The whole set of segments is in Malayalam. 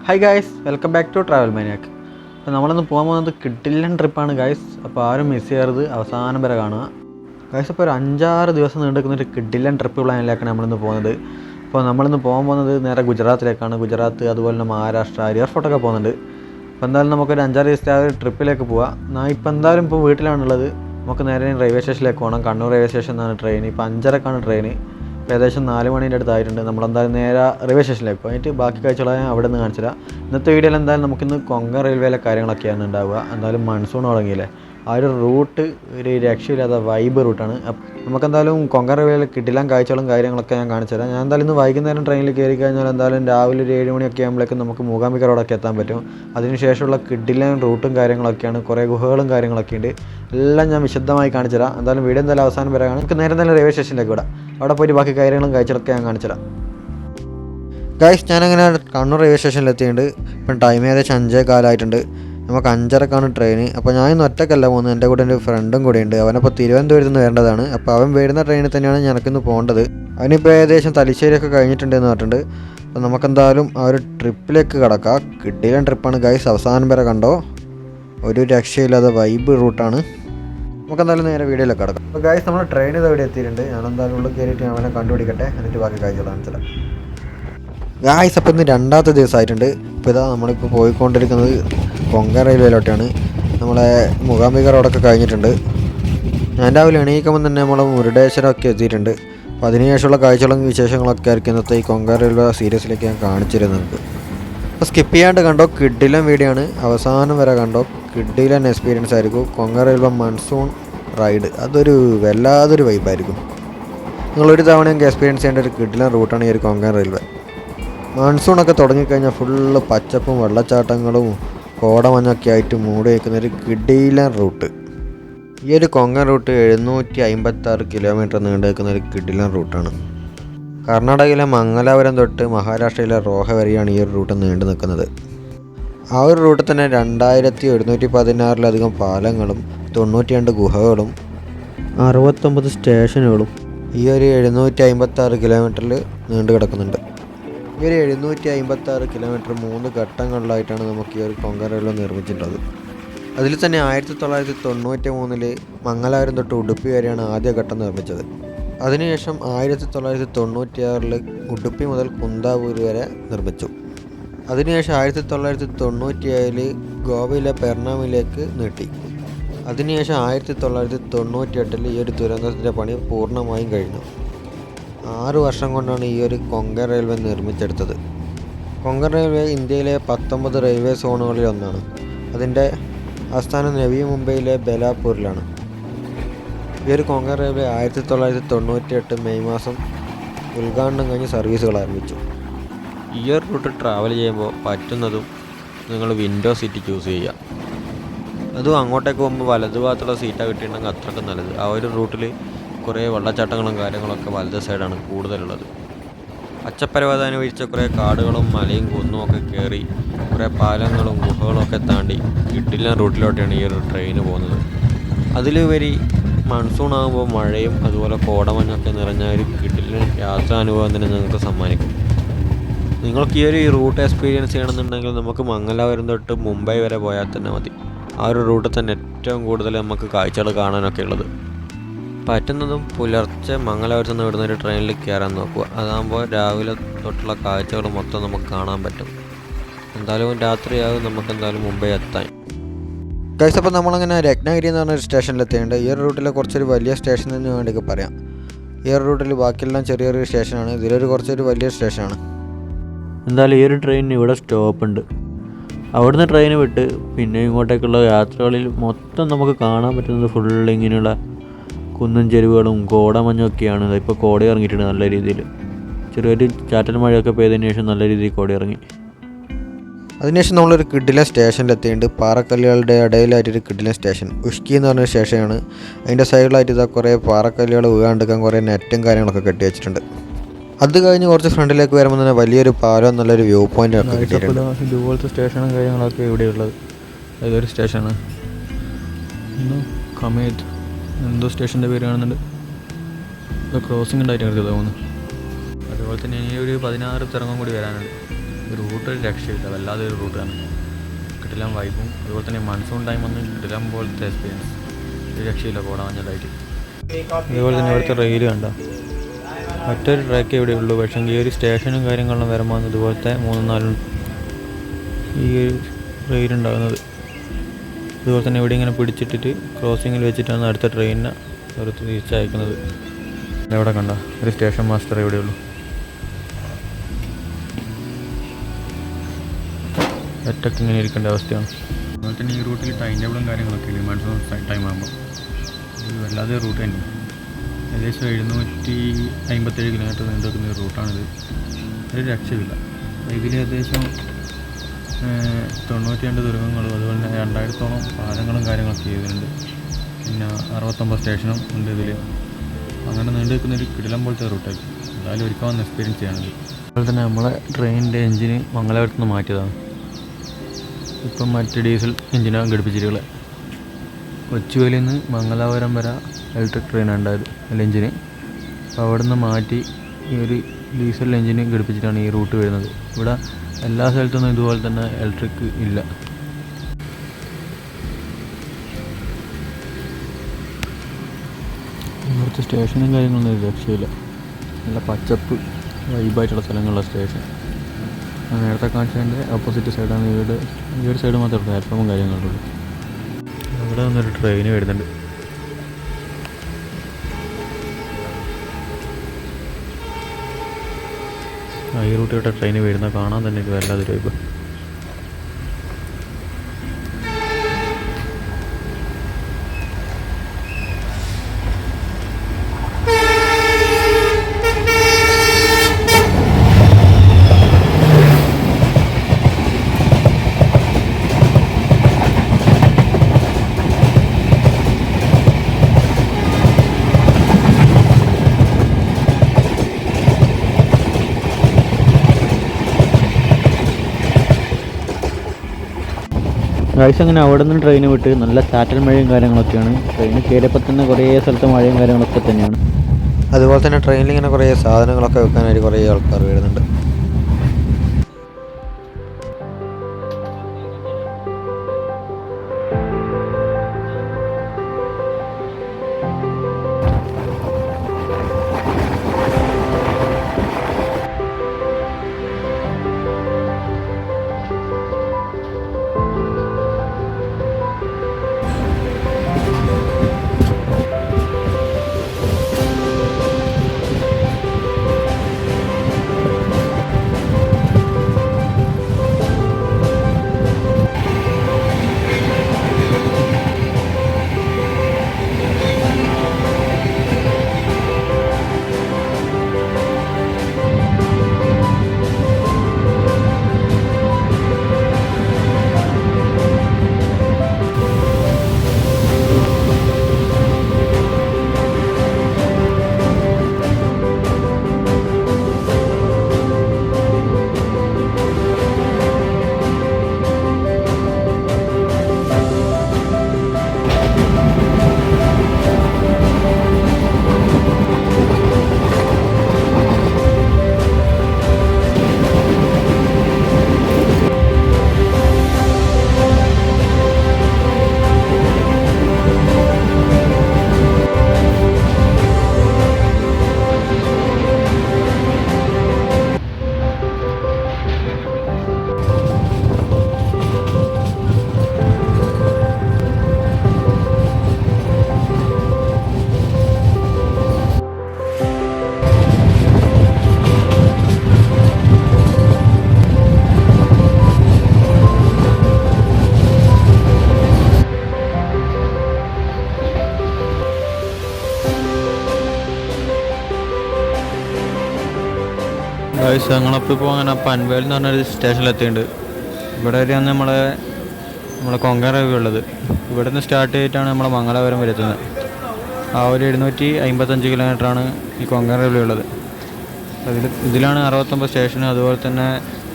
Hi guys, welcome back to travel maniac. അപ്പോൾ നമ്മളിന്ന് പോകാൻ പോകുന്നത് കിഡിലൻ ട്രിപ്പാണ് ഗായ്സ്. അപ്പോൾ ആരും മിസ് ചെയ്യരുത്, അവസാനം വരെ കാണുക ഗായ്സ്. അപ്പോൾ ഒരു 5-6 ദിവസം നീണ്ടുനിൽക്കുന്നൊരു കിഡിലൻ ട്രിപ്പ് പ്ലാനിലേക്കാണ് നമ്മളിന്ന് പോകുന്നത്. അപ്പോൾ നമ്മളിന്ന് പോകാൻ പോകുന്നത് നേരെ ഗുജറാത്തിലേക്കാണ്. ഗുജറാത്ത്, അതുപോലെ തന്നെ മഹാരാഷ്ട്ര, അരിയർ ഫോർട്ടൊക്കെ പോകുന്നുണ്ട്. അപ്പോൾ എന്തായാലും നമുക്കൊരു 5-6 ദിവസത്തെ ആ ഒരു ട്രിപ്പിലേക്ക് പോകാം. ഞാൻ ഇപ്പോൾ എന്തായാലും വീട്ടിലാണുള്ളത്. നമുക്ക് നേരെ റെയിൽവേ സ്റ്റേഷനിലേക്ക് പോകണം. കണ്ണൂർ റെയിൽവേ സ്റ്റേഷൻ എന്നാണ് ട്രെയിൻ. ഇപ്പോൾ 5:30ക്കാണ് ട്രെയിൻ. ഏകദേശം 4 മണീൻ്റെ അടുത്തായിട്ടുണ്ട്. നമ്മളെന്തായാലും നേരെ റെയിൽവേ സ്റ്റേഷനിലേക്ക് പോയിട്ട് ബാക്കി കാഴ്ചകളെ ഞാൻ അവിടെ നിന്ന് കാണിച്ചു തരാം. ഇന്നത്തെ വീഡിയോയിൽ എന്തായാലും നമുക്കിന്ന് കൊങ്കൺ റെയിൽവേയിലെ കാര്യങ്ങളൊക്കെയാണ് ഉണ്ടാവുക. എന്തായാലും മൺസൂൺ തുടങ്ങിയില്ലേ, ആ ഒരു റൂട്ട് ഒരു രക്ഷയില്ലാത്ത വൈബ് റൂട്ടാണ്. നമുക്കെന്തായാലും കൊങ്കൺ റെയിൽവേയിൽ കിടിലൻ കാഴ്ചകളും കാര്യങ്ങളൊക്കെ ഞാൻ കാണിച്ചു തരാം. ഞാൻ എന്തായാലും ഇന്ന് വൈകുന്നേരം ട്രെയിനിൽ കയറി കഴിഞ്ഞാൽ എന്തായാലും രാവിലെ ഒരു 7 മണിയൊക്കെ ആകുമ്പോഴേക്കും നമുക്ക് മൂകാംബിക റോഡൊക്കെ എത്താൻ പറ്റും. അതിനുശേഷമുള്ള കിടിലൻ റൂട്ടും കാര്യങ്ങളൊക്കെയാണ്, കുറേ ഗുഹകളും കാര്യങ്ങളൊക്കെ ഉണ്ട്. എല്ലാം ഞാൻ വിശദമായി കാണിച്ചു തരാം. എന്തായാലും വീഡിയോ എന്തായാലും അവസാനം വരെയാണ്. നമുക്ക് നേരെ എന്തായാലും റെയിൽവേ സ്റ്റേഷനിലേക്ക് വിടാം. അവിടെ പോയിട്ട് ബാക്കി കാര്യങ്ങളും കാഴ്ചകളൊക്കെ ഞാൻ കാണിച്ചു തരാം. ഗൈസ്, ഞാനങ്ങനെ കണ്ണൂർ റെയിൽവേ സ്റ്റേഷനിലെത്തിയിട്ടുണ്ട്. ഇപ്പം ടൈം ഏകദേശം 5:15 നമുക്ക് 5:30ക്കാണ് ട്രെയിൻ. അപ്പോൾ ഞാൻ ഇന്ന് ഒറ്റക്കല്ല പോകുന്നത്, എൻ്റെ കൂടെ എൻ്റെ ഫ്രണ്ടും കൂടെ ഉണ്ട്. അവനപ്പോൾ തിരുവനന്തപുരത്ത് നിന്ന് വരേണ്ടതാണ്. അപ്പോൾ അവൻ വരുന്ന ട്രെയിനിൽ തന്നെയാണ് ഞങ്ങൾക്കിന്ന് പോകേണ്ടത്. അവനിപ്പോൾ ഏകദേശം തലശ്ശേരിയൊക്കെ കഴിഞ്ഞിട്ടുണ്ട് എന്ന് പറഞ്ഞിട്ടുണ്ട്. അപ്പോൾ നമുക്കെന്തായാലും ആ ഒരു ട്രിപ്പിലേക്ക് കിടക്കാം. കിടിലൻ ട്രിപ്പാണ് ഗൈസ്, അവസാനം വരെ കണ്ടോ. ഒരു രക്ഷയില്ലാതെ വൈബ് റൂട്ടാണ്. നമുക്കെന്തായാലും നേരെ വീഡിയോയിലേക്ക് കിടക്കാം. അപ്പോൾ ഗൈസ്, നമ്മൾ ട്രെയിൻ ഇത് ഇവിടെ എത്തിയിട്ടുണ്ട്. ഞാനെന്തായാലും ഉള്ളിൽ കയറിയിട്ട് അവനെ കണ്ടുപിടിക്കട്ടെ, എന്നിട്ട് ബാക്കി കാഴ്ചകൾ കാണിച്ചില്ല ഗായ്സ്. അപ്പോൾ ഇന്ന് 2ാമത്തെ ദിവസമായിട്ടുണ്ട്. ഇപ്പോൾ ഇതാ നമ്മളിപ്പോൾ പോയിക്കൊണ്ടിരിക്കുന്നത് കൊങ്കൺ റെയിൽവേയിലോട്ടാണ്. നമ്മളെ മൂകാംബിക റോഡൊക്കെ കഴിഞ്ഞിട്ടുണ്ട്. ഞാൻ രാവിലെ എണീക്കുമ്പോൾ തന്നെ നമ്മൾ മുരുടേശ്വരമൊക്കെ എത്തിയിട്ടുണ്ട്. അപ്പോൾ അതിനുശേഷമുള്ള കാഴ്ചകളും വിശേഷങ്ങളൊക്കെ ആയിരിക്കും ഇന്നത്തെ ഈ കൊങ്കൺ റെയിൽവേ സീരീസിലേക്ക് ഞാൻ കാണിച്ചിരുന്നത് നിങ്ങൾക്ക്. അപ്പോൾ സ്കിപ്പ് ചെയ്യാണ്ട് കണ്ടോ, കിഡിലൻ വീഡിയോ ആണ്. അവസാനം വരെ കണ്ടോ, കിഡിലൻ എക്സ്പീരിയൻസ് ആയിരിക്കും. കൊങ്കൺ റെയിൽവേ മൺസൂൺ റൈഡ് അതൊരു വല്ലാതൊരു വൈബായിരിക്കും. നിങ്ങളൊരു തവണ എനിക്ക് എക്സ്പീരിയൻസ് ചെയ്യേണ്ട ഒരു കിഡിലൻ റൂട്ടാണ് ഈ ഒരു കൊങ്കൺ റെയിൽവേ. മൺസൂണൊക്കെ തുടങ്ങിക്കഴിഞ്ഞാൽ ഫുള്ള് പച്ചപ്പും വെള്ളച്ചാട്ടങ്ങളും കോടമഞ്ഞൊക്കെ ആയിട്ട് മൂടി വയ്ക്കുന്നൊരു കിഡിലൻ റൂട്ട്. ഈ ഒരു കൊങ്കൺ റൂട്ട് 756 കിലോമീറ്റർ നീണ്ടു നിൽക്കുന്ന ഒരു കിഡിലൻ റൂട്ടാണ്. കർണാടകയിലെ മംഗലാപുരം തൊട്ട് മഹാരാഷ്ട്രയിലെ റോഹ വരെയാണ് ഈ ഒരു റൂട്ട് നീണ്ടു നിൽക്കുന്നത്. ആ ഒരു റൂട്ടിൽ തന്നെ 2116 പാലങ്ങളും 92 ഗുഹകളും 69 സ്റ്റേഷനുകളും ഈ ഒരു 756 കിലോമീറ്ററിൽ നീണ്ടു കിടക്കുന്നുണ്ട്. ഈ ഒരു 756 കിലോമീറ്റർ 3 ഘട്ടങ്ങളിലായിട്ടാണ് നമുക്ക് ഈ ഒരു കൊങ്കൺ റെയിൽവേ നിർമ്മിച്ചിട്ടുള്ളത്. അതിൽ തന്നെ 1993 മംഗലാപുരം തൊട്ട് ഉടുപ്പി വരെയാണ് ആദ്യ ഘട്ടം നിർമ്മിച്ചത്. അതിനുശേഷം 1996 ഉടുപ്പി മുതൽ കുന്താപൂർ വരെ നിർമ്മിച്ചു. അതിനുശേഷം 1997 ഗോവയിലെ പെർണാമിലേക്ക് നീട്ടി. അതിനുശേഷം 1998 ഈ ഒരു തുരങ്കത്തിൻ്റെ പണി പൂർണ്ണമായും കഴിഞ്ഞു. 6 വർഷം കൊണ്ടാണ് ഈ ഒരു കൊങ്കൺ റെയിൽവേ നിർമ്മിച്ചെടുത്തത്. കൊങ്കൺ റെയിൽവേ ഇന്ത്യയിലെ 19 റെയിൽവേ സോണുകളിൽ ഒന്നാണ്. അതിൻ്റെ ആസ്ഥാനം നവി മുംബൈയിലെ ബെലാപ്പൂരിലാണ്. ഈ ഒരു കൊങ്കൺ റെയിൽവേ 1998 മെയ് മാസം ഉദ്ഘാടനം കഴിഞ്ഞ് സർവീസുകൾ ആരംഭിച്ചു. ഈ ഒരു റൂട്ട് ട്രാവൽ ചെയ്യുമ്പോൾ പറ്റുന്നതും നിങ്ങൾ വിൻഡോ സീറ്റ് ചൂസ് ചെയ്യുക. അതും അങ്ങോട്ടേക്ക് പോകുമ്പോൾ വലതുഭാഗത്തുള്ള സീറ്റാണ് കിട്ടിയിട്ടുണ്ടെങ്കിൽ അത്രയ്ക്ക് നല്ലത്. ആ ഒരു റൂട്ടിൽ കുറേ വെള്ളച്ചാട്ടങ്ങളും കാര്യങ്ങളൊക്കെ വലത് സൈഡാണ് കൂടുതലുള്ളത്. പച്ചപ്പരവത അനുഭവിച്ച കുറേ കാടുകളും മലയും കുന്നും ഒക്കെ കയറി കുറേ പാലങ്ങളും ഗുഹകളും ഒക്കെ താണ്ടി കിഡിലൻ റൂട്ടിലോട്ടാണ് ഈ ഒരു ട്രെയിൻ പോകുന്നത്. അതിലുപരി മൺസൂൺ ആകുമ്പോൾ മഴയും അതുപോലെ കോടമഞ്ഞൊക്കെ നിറഞ്ഞ ഒരു കിഡിലൻ യാത്രാനുഭവം തന്നെ നിങ്ങൾക്ക് സമ്മാനിക്കും. നിങ്ങൾക്ക് ഈ ഒരു റൂട്ട് എക്സ്പീരിയൻസ് ചെയ്യണമെന്നുണ്ടെങ്കിൽ നമുക്ക് മംഗലാപുരം തൊട്ട് മുംബൈ വരെ പോയാൽ തന്നെ മതി. ആ ഒരു റൂട്ടിൽ തന്നെ ഏറ്റവും കൂടുതൽ നമുക്ക് കാഴ്ചകൾ കാണാനൊക്കെ ഉള്ളത്. പറ്റുന്നതും പുലർച്ചെ മംഗലാപുരത്ത് നിന്ന് വിടുന്ന ഒരു ട്രെയിനിൽ കയറാൻ നോക്കുക. അതാകുമ്പോൾ രാവിലെ തൊട്ടുള്ള കാഴ്ചകൾ മൊത്തം നമുക്ക് കാണാൻ പറ്റും. എന്തായാലും രാത്രിയാകും നമുക്ക് എന്തായാലും മുംബൈ എത്താൻ. ഗൈസ്, അപ്പോൾ നമ്മളങ്ങനെ രത്നഗിരി എന്ന് പറഞ്ഞൊരു സ്റ്റേഷനിലെത്തിയിട്ടുണ്ട്. ഈ ഒരു റൂട്ടിലെ കുറച്ചൊരു വലിയ സ്റ്റേഷൻ എന്ന് വേണ്ടിയൊക്കെ പറയാം. ഈ ഒരു റൂട്ടിൽ ബാക്കിയെല്ലാം ചെറിയൊരു സ്റ്റേഷനാണ്, ഇതിലൊരു കുറച്ചൊരു വലിയ സ്റ്റേഷനാണ്. എന്തായാലും ഈ ഒരു ട്രെയിനിന് ഇവിടെ സ്റ്റോപ്പ് ഉണ്ട്. അവിടുന്ന് ട്രെയിൻ വിട്ട് പിന്നെ ഇങ്ങോട്ടേക്കുള്ള യാത്രകളിൽ മൊത്തം നമുക്ക് കാണാൻ പറ്റുന്നത് ഫുള്ള് ഇങ്ങനെയുള്ള കുന്നും ചെരുവുകളും കോടമഞ്ഞൊക്കെയാണ്. ഇപ്പോൾ കോട ഇറങ്ങിയിട്ടുണ്ട് നല്ല രീതിയിൽ. ചെറിയൊരു ചാറ്റൽ മഴയൊക്കെ പെയ്തതിന് ശേഷം നല്ല രീതിയിൽ കോട ഇറങ്ങി. അതിനുശേഷം നമ്മളൊരു കിഡിലൻ സ്റ്റേഷനിലെത്തിയിട്ടുണ്ട്. പാറക്കല്ലുകളുടെ ഇടയിലായിട്ടൊരു കിഡിലൻ സ്റ്റേഷൻ, ഉഷ്കി എന്ന് പറഞ്ഞൊരു സ്റ്റേഷനാണ്. അതിൻ്റെ സൈഡിലായിട്ട് ഇതാ കുറേ പാറക്കല്ലുകൾ വീഴാണ്ടിരിക്കാൻ കുറേ നെറ്റും കാര്യങ്ങളൊക്കെ കെട്ടി വെച്ചിട്ടുണ്ട്. അത് കഴിഞ്ഞ് കുറച്ച് ഫ്രണ്ടിലേക്ക് വരുമ്പോൾ തന്നെ വലിയൊരു പാലം നല്ലൊരു വ്യൂ പോയിൻ്റ് ഒക്കെ കിട്ടിയിട്ടുണ്ട്. ഇതുപോലത്തെ സ്റ്റേഷനും കാര്യങ്ങളൊക്കെ ഇവിടെയുള്ളത്. ഇതൊരു സ്റ്റേഷനാണ്, കമേത് എന്തോ സ്റ്റേഷൻ്റെ പേര് കാണുന്നുണ്ട്. ക്രോസിംഗ് ഉണ്ടായിട്ട് തോന്നുന്നു. അതുപോലെ തന്നെ ഇനി ഒരു 16 തിറങ്ങും കൂടി വരാനുണ്ട്. റൂട്ട് ഒരു രക്ഷയില്ല, വല്ലാതെ ഒരു റൂട്ടാണ്. കിടിലം വൈബും അതുപോലെ തന്നെ മൺസൂൺ ടൈം വന്ന് കിടിലം പോലത്തെ എക്സ്പീരിയൻസ്. ഒരു രക്ഷയില്ല കോടമഞ്ഞിലായിട്ട്. അതുപോലെ തന്നെ ഇവിടുത്തെ റെയിൽ കണ്ട മറ്റൊരു ട്രാക്കേ ഇവിടെ ഉള്ളൂ. പക്ഷേ ഈ ഒരു സ്റ്റേഷനും കാര്യങ്ങളും വരുമ്പോൾ ഇതുപോലത്തെ 3-4 ഈ ഒരു റെയിലുണ്ടാകുന്നത്. അതുപോലെ തന്നെ ഇവിടെ ഇങ്ങനെ പിടിച്ചിട്ടിട്ട് ക്രോസിങ്ങിൽ വെച്ചിട്ടാണ് അടുത്ത ട്രെയിനിനെ ഒരു തിരിച്ചയക്കുന്നത്. എവിടെ കണ്ട ഒരു സ്റ്റേഷൻ മാസ്റ്റർ എവിടെയുള്ളൂ. ഒറ്റയ്ക്ക് ഇങ്ങനെ ഇരിക്കേണ്ട അവസ്ഥയാണ്. അതുപോലെ തന്നെ ഈ റൂട്ടിൽ ടൈം ടേബിളും കാര്യങ്ങളൊക്കെ ഉണ്ട്. മൺസൂൺ ടൈം ആകുമ്പോൾ ഇത് വല്ലാതെ റൂട്ട് തന്നെ. ഏകദേശം 757 കിലോമീറ്റർ നീണ്ടു നിൽക്കുന്ന ഒരു റൂട്ടാണിത്. ഒരു രക്ഷയില്ല. ഇതിൽ ഏകദേശം 92 തുരങ്കങ്ങളും അതുപോലെ തന്നെ 2000-ഓളം പാലങ്ങളും കാര്യങ്ങളൊക്കെ ചെയ്തിട്ടുണ്ട്. പിന്നെ 69 സ്റ്റേഷനും ഉണ്ട് ഇതിൽ. അങ്ങനെ നീണ്ടു നിൽക്കുന്നൊരു കിടിലം പോലത്തെ റൂട്ടായി. എന്തായാലും ഒരിക്കൽ വന്ന് എക്സ്പീരിയൻസ് ചെയ്യാനുണ്ട്. അതുപോലെ തന്നെ നമ്മളെ ട്രെയിനിൻ്റെ എഞ്ചിന് മംഗലാപുരത്ത് നിന്ന് മാറ്റിയതാണ്. ഇപ്പം മറ്റ് ഡീസൽ എഞ്ചിനാണ് ഘടിപ്പിച്ചിട്ടുള്ളത്. കൊച്ചുവേലിയിൽ നിന്ന് മംഗലാപുരം വരെ ഇലക്ട്രിക് ട്രെയിനാണ് ഉണ്ടായത് എഞ്ചിന്. അപ്പോൾ അവിടെ നിന്ന് മാറ്റി ഈ ഒരു ഡീസൽ എഞ്ചിന് ഘടിപ്പിച്ചിട്ടാണ് ഈ റൂട്ട് വരുന്നത്. ഇവിടെ എല്ലാ സ്ഥലത്തൊന്നും ഇതുപോലെ തന്നെ ഇലക്ട്രിക് ഇല്ല. ഇവിടുത്തെ സ്റ്റേഷനും കാര്യങ്ങളൊന്നും ഒരു രക്ഷയില്ല. നല്ല പച്ചപ്പ് വൈബായിട്ടുള്ള സ്ഥലങ്ങളുള്ള സ്റ്റേഷൻ. നേരത്തെ കാണിച്ചതിൻ്റെ ഓപ്പോസിറ്റ് സൈഡാണ് ഈ ഒരു സൈഡ് മാത്രമേ പ്ലാറ്റ്ഫോമും കാര്യങ്ങളുള്ളൂ. അവിടെ വന്നൊരു ട്രെയിന് വരുന്നുണ്ട്. ഈ റൂട്ടിലോട്ട് ട്രെയിന് വരുന്ന കാണാൻ തന്നെ ഒരു വല്ലാതൊരു വൈബ്. ഗൈസ് അങ്ങനെ അവിടെ നിന്ന് ട്രെയിൻ വിട്ട് നല്ല ചാറ്റൽ മഴയും കാര്യങ്ങളൊക്കെയാണ്. ട്രെയിൻ കയറിയപ്പോൾ തന്നെ കുറേ സ്ഥലത്ത് മഴയും കാര്യങ്ങളൊക്കെ തന്നെയാണ്. അതുപോലെ തന്നെ ട്രെയിനിൽ ഇങ്ങനെ കുറേ സാധനങ്ങളൊക്കെ വെക്കാനായിട്ട് കുറേ ആൾക്കാർ വരുന്നുണ്ട്. ഞങ്ങളപ്പോൾ ഇപ്പോൾ അങ്ങനെ പൻവേൽ എന്ന് പറഞ്ഞൊരു സ്റ്റേഷനിലെത്തിയിട്ടുണ്ട്. ഇവിടെ വരെയാണ് നമ്മളെ കൊങ്കൺ റെയിൽവേ ഉള്ളത്. ഇവിടെ നിന്ന് സ്റ്റാർട്ട് ചെയ്തിട്ടാണ് നമ്മളെ മംഗലാപുരം വരെ എത്തുന്നത്. ആ ഒരു 755 കിലോമീറ്ററാണ് ഈ കൊങ്കൺ റെയിൽവേ ഉള്ളത്. ഇതിലാണ് 69 സ്റ്റേഷനും അതുപോലെ തന്നെ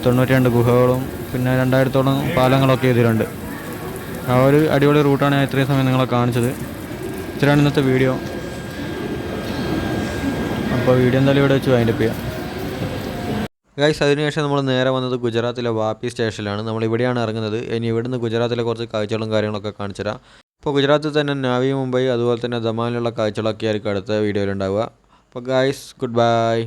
92 ഗുഹകളും പിന്നെ 2000-ഓളം പാലങ്ങളൊക്കെ ഇതിലുണ്ട്. ആ ഒരു അടിപൊളി റൂട്ടാണ് ഞാൻ ഇത്രയും സമയം നിങ്ങളെ കാണിച്ചത്. ഇത്രയാണ് ഇന്നത്തെ വീഡിയോ. അപ്പോൾ വീഡിയോ എന്തായാലും ഇവിടെ വെച്ച് വൈൻഡപ്പ് ചെയ്യാം. ഗൈസ് അതിനുശേഷം നമ്മൾ നേരെ വന്നത് ഗുജറാത്തിലെ വാപ്പി സ്റ്റേഷനിലാണ്. നമ്മൾ ഇവിടെയാണ് ഇറങ്ങുന്നത്. ഇനി ഇവിടുന്ന് ഗുജറാത്തിലെ കുറച്ച് കാഴ്ചകളും കാര്യങ്ങളൊക്കെ കാണിച്ചു തരാം. അപ്പോൾ ഗുജറാത്തിൽ തന്നെ നാവി മുംബൈ അതുപോലെ തന്നെ ദമാനിലുള്ള കാഴ്ചകളൊക്കെ ആയിരിക്കും അടുത്ത വീഡിയോയിൽ ഉണ്ടാവുക. അപ്പോൾ ഗൈസ് ഗുഡ് ബൈ.